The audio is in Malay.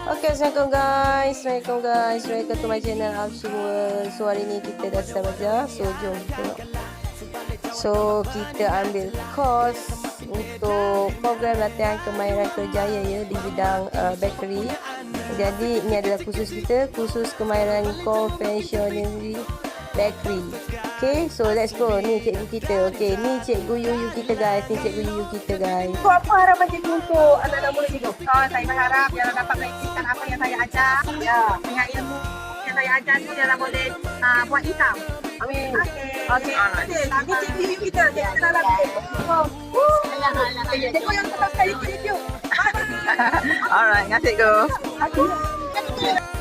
Okay, Assalamualaikum guys. Welcome to my channel Afshi World. So hari ni kita dah start belajar. So jom tengok. So kita ambil course untuk program latihan kemahiran kerjaya ya di bidang bakery. Jadi ini adalah khusus kita, khusus kemahiran confectionery bakery. Okay, so let's go. Ni cikgu kita. Okay, ni cikgu Yuyu kita guys. Ni cikgu Yuyu kita guys. So, apa harapan cikgu untuk anak-anak muda cikgu? Saya berharap dia dapat mengikutkan apa yang saya ajar. Ya. Dengan ilmu yang saya ajar tu dia boleh buat income. Amin. Okey. Ni cikgu Yuyu kita. Dia kenal lagi. Cikgu yang tetap sekali ikut YouTube. Alright, terima kasih cikgu. Okey.